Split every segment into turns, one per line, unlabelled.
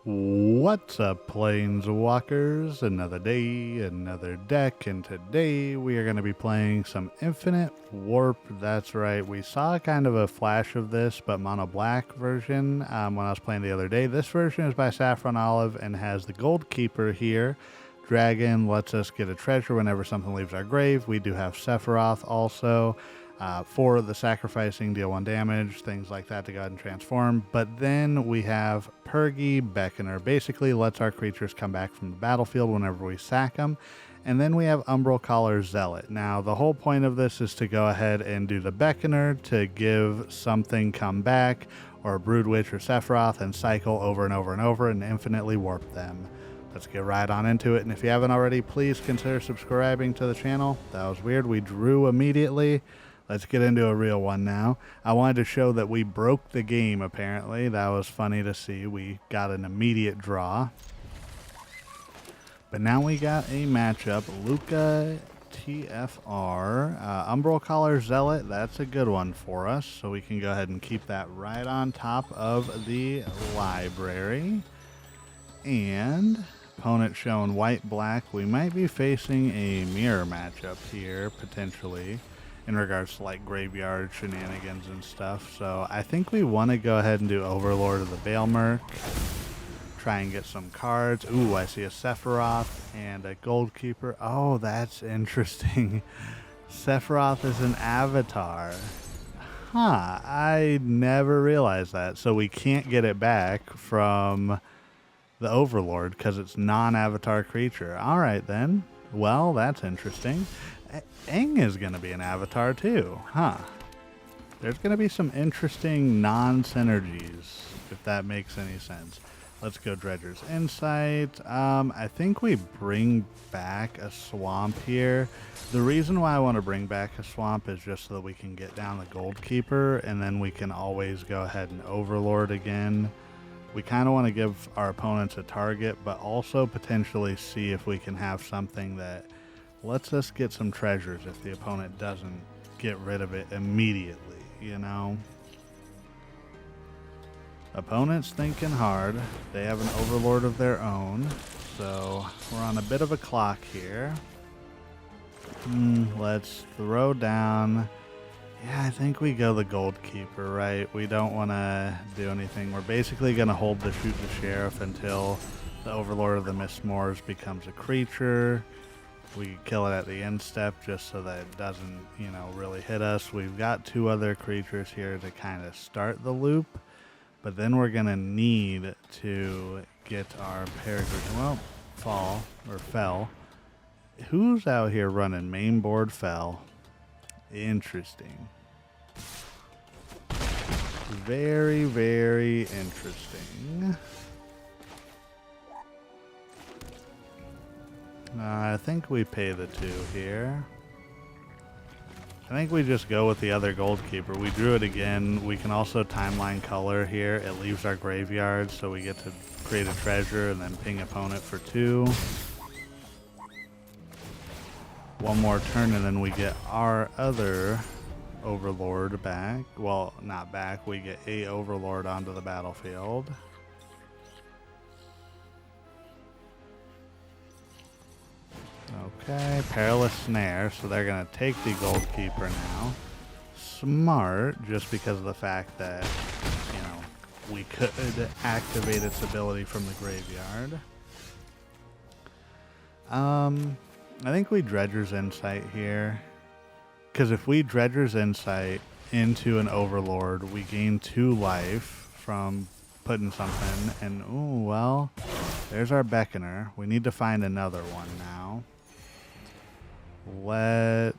What's up, Planeswalkers? Another day, another deck, and today we are going to be playing some Infinite Warp. That's right, we saw kind of a flash of this, but mono black version when I was playing the other day. This version is by Saffron Olive and has the Goldkeeper here. Dragon lets us get a treasure whenever something leaves our grave. We do have Sephiroth also. For the sacrificing, deal 1 damage, things like that to go ahead and transform. But then we have Perigee Beckoner. Basically lets our creatures come back from the battlefield whenever we sack them. And then we have Umbral Zealot. Now, the whole point of this is to go ahead and do the Beckoner to give something come back, or a Broodwitch or Sephiroth, and cycle over and over and over and infinitely warp them. Let's get right on into it. And if you haven't already, please consider subscribing to the channel. That was weird. We drew immediately. Let's get into a real one now. I wanted to show that we broke the game, apparently. That was funny to see. We got an immediate draw. But now we got a matchup. Luca TFR. Umbral Zealot. That's a good one for us. So we can go ahead and keep that right on top of the library. And opponent showing white-black. We might be facing a mirror matchup here, potentially, in regards to like graveyard shenanigans and stuff. So I think we want to go ahead and do Overlord of the Balemurk. Try and get some cards. Ooh, I see a Sephiroth and a Goldkeeper. Oh, that's interesting. Sephiroth is an avatar. Huh, I never realized that. So we can't get it back from the Overlord because it's non-avatar creature. All right then. Well, that's interesting. Aang is going to be an avatar too, huh? There's going to be some interesting non-synergies, if that makes any sense. Let's go Dredger's Insight. I think we bring back a Swamp here. The reason why I want to bring back a Swamp is just so that we can get down the Goldkeeper, and then we can always go ahead and Overlord again. We kind of want to give our opponents a target, but also potentially see if we can have something that lets us get some treasures if the opponent doesn't get rid of it immediately, you know? Opponent's thinking hard. They have an Overlord of their own, so we're on a bit of a clock here. Let's throw down. Yeah, I think we go the Goldkeeper, right? We don't want to do anything. We're basically going to hold the Shoot the Sheriff until the Overlord of the Mistmoors becomes a creature. We kill it at the end step just so that it doesn't, you know, really hit us. We've got 2 other creatures here to kind of start the loop, but then we're going to need to get our Perigee, well, Fell. Who's out here running main board Fell? Interesting. Very, very interesting. I think we pay the 2 here. I think we just go with the other Goldkeeper. We drew it again. We can also Timeline Culler here. It leaves our graveyard, so we get to create a treasure and then ping opponent for 2. One more turn, and then we get our other Overlord back. Well, not back. We get a Overlord onto the battlefield. Okay, Perilous Snare, so they're going to take the Goldkeeper now. Smart, just because of the fact that, you know, we could activate its ability from the graveyard. I think we Dredger's Insight here, because if we Dredger's Insight into an Overlord, we gain 2 life from putting something, and ooh, well, there's our Beckoner. We need to find another one now. I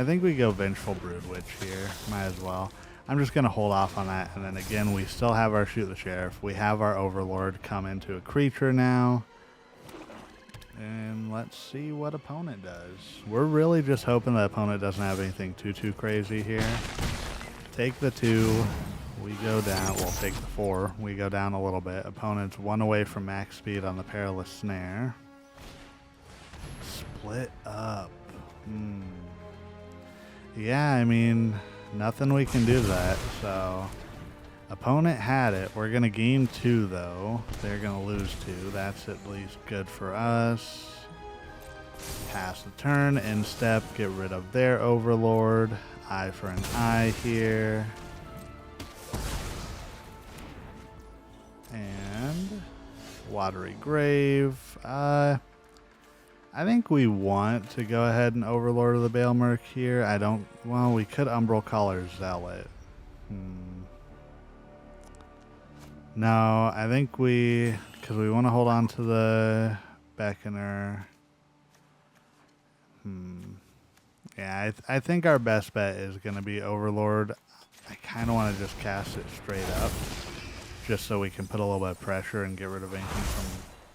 think we go Vengeful Bloodwitch here. Might as well. I'm just going to hold off on that. And then again, we still have our Shoot the Sheriff. We have our Overlord come into a creature now. And let's see what opponent does. We're really just hoping the opponent doesn't have anything too crazy here. Take the 2. We go down. We'll take the 4. We go down a little bit. Opponent's 1 away from max speed on the Perilous Snare. Split up. Yeah, I mean, nothing we can do to that, so Opponent had it. We're going to gain 2, though. They're going to lose 2. That's at least good for us. Pass the turn, end step, get rid of their Overlord. Eye for an eye here. And Watery Grave. I think we want to go ahead and Overlord of the Balemurk here. Well, we could Umbral Collar Zealot. No, I think because we want to hold on to the Beckoner. Yeah, I think our best bet is going to be Overlord. I kind of want to just cast it straight up, just so we can put a little bit of pressure and get rid of anything from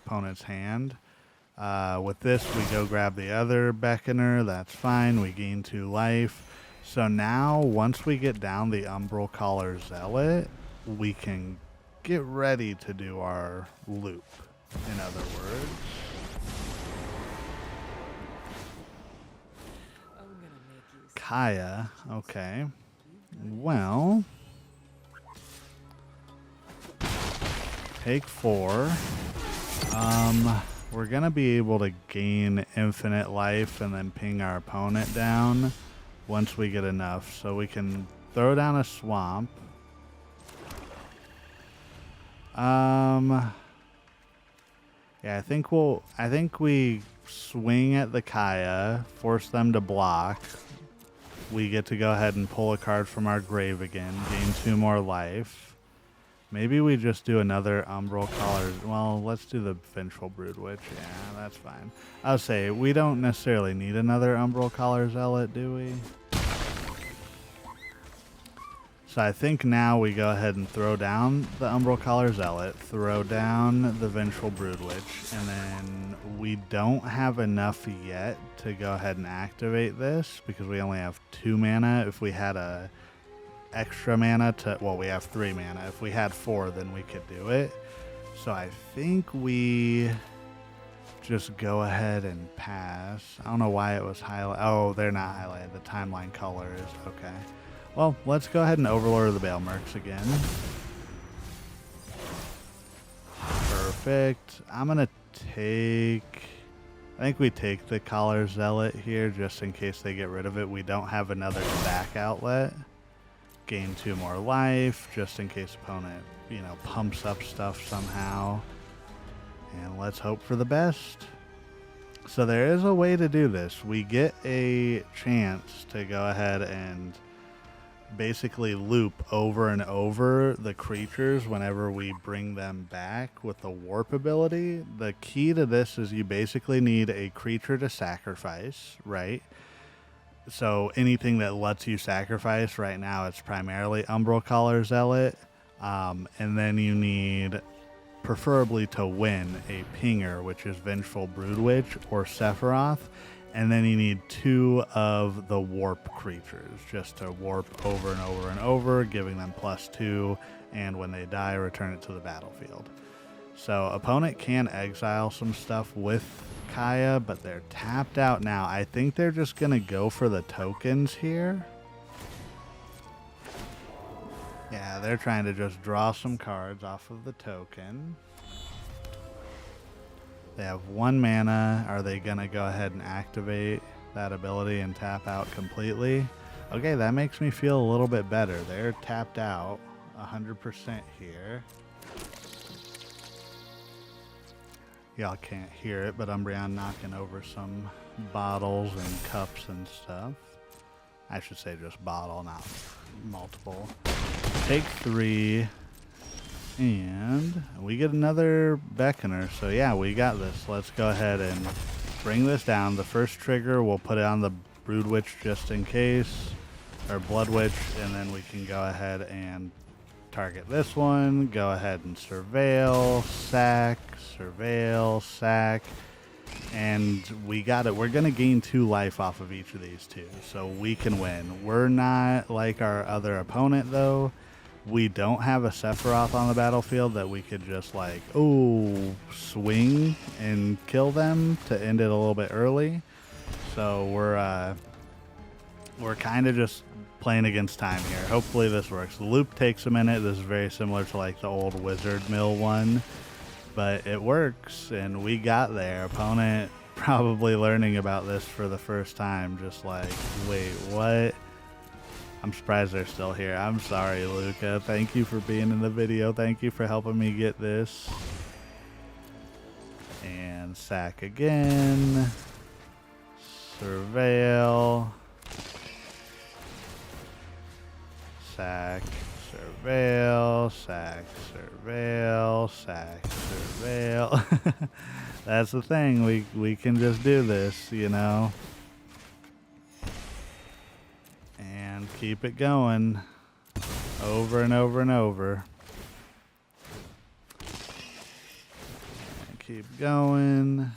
opponent's hand. With this, we go grab the other Beckoner. That's fine. We gain 2 life. So now, once we get down the Umbral Collar Zealot, we can get ready to do our loop, in other words. Kaya, okay. Well, take 4. We're gonna be able to gain infinite life and then ping our opponent down once we get enough. So we can throw down a swamp. Yeah, I think we swing at the Kaya, force them to block. We get to go ahead and pull a card from our grave again, gain 2 more life. Maybe we just do another Umbral Collar. Well, let's do the Vengeful Bloodwitch. Yeah, that's fine. I'll say, we don't necessarily need another Umbral Collar Zealot, do we? So I think now we go ahead and throw down the Umbral Collar Zealot, throw down the Vengeful Bloodwitch, and then we don't have enough yet to go ahead and activate this because we only have 2 mana. If we had a extra mana we have 3 mana. If we had 4, then we could do it. So I think we just go ahead and pass. I don't know why it was highlighted. Oh, they're not highlighted. The Timeline Culler is. Okay. Well, let's go ahead and Overlord of the Balemurks again. Perfect. I'm going to I think we take the Collar Zealot here just in case they get rid of it. We don't have another stack outlet. Gain 2 more life just in case opponent, pumps up stuff somehow. And let's hope for the best. So there is a way to do this. We get a chance to go ahead and basically loop over and over the creatures whenever we bring them back with the warp ability. The key to this is you basically need a creature to sacrifice, right? So anything that lets you sacrifice right now, it's primarily Umbral Collar Zealot. And then you need, preferably to win, a pinger, which is Vengeful Bloodwitch or Sephiroth. And then you need 2 of the warp creatures just to warp over and over and over, giving them +2. And when they die, return it to the battlefield. So opponent can exile some stuff with Kaya, but they're tapped out now. I think they're just going to go for the tokens here. Yeah, they're trying to just draw some cards off of the token. They have 1 mana. Are they going to go ahead and activate that ability and tap out completely? Okay, that makes me feel a little bit better. They're tapped out 100% here. Y'all can't hear it, but Umbreon knocking over some bottles and cups and stuff. I should say just bottle, not multiple. Take 3. And we get another Beckoner. So yeah, we got this. Let's go ahead and bring this down. The first trigger, we'll put it on the Broodwitch just in case. Or Bloodwitch. And then we can go ahead and target this one. Go ahead and surveil, sack, surveil, sack. And we got it. We're going to gain 2 life off of each of these 2. So we can win. We're not like our other opponent though. We don't have a Sephiroth on the battlefield that we could just swing and kill them to end it a little bit early. So we're kind of just playing against time here. Hopefully this works. The loop takes a minute. This is very similar to like the old Wizard Mill one, but it works, and we got there. Opponent probably learning about this for the first time, just like, wait, what? I'm surprised they're still here. I'm sorry, Luca. Thank you for being in the video. Thank you for helping me get this. And sack again. Surveil. Sack, surveil, sack, surveil, sack, surveil. That's the thing. We can just do this, you know. And keep it going over and over and over. And keep going.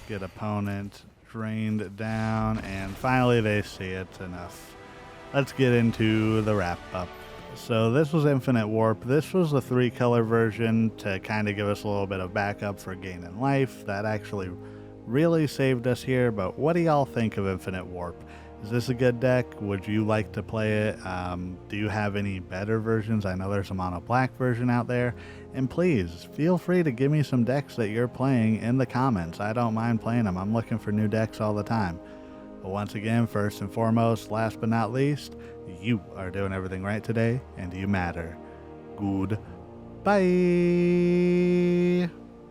Get opponent drained down, and finally they see it's enough. Let's get into the wrap up. So this was Infinite Warp. This was the 3-color version to kind of give us a little bit of backup for gaining life. That actually really saved us here, but what do y'all think of Infinite Warp? Is this a good deck? Would you like to play it? Do you have any better versions? I know there's a mono black version out there. And please, feel free to give me some decks that you're playing in the comments. I don't mind playing them. I'm looking for new decks all the time. But once again, first and foremost, last but not least, you are doing everything right today, and you matter. Goodbye.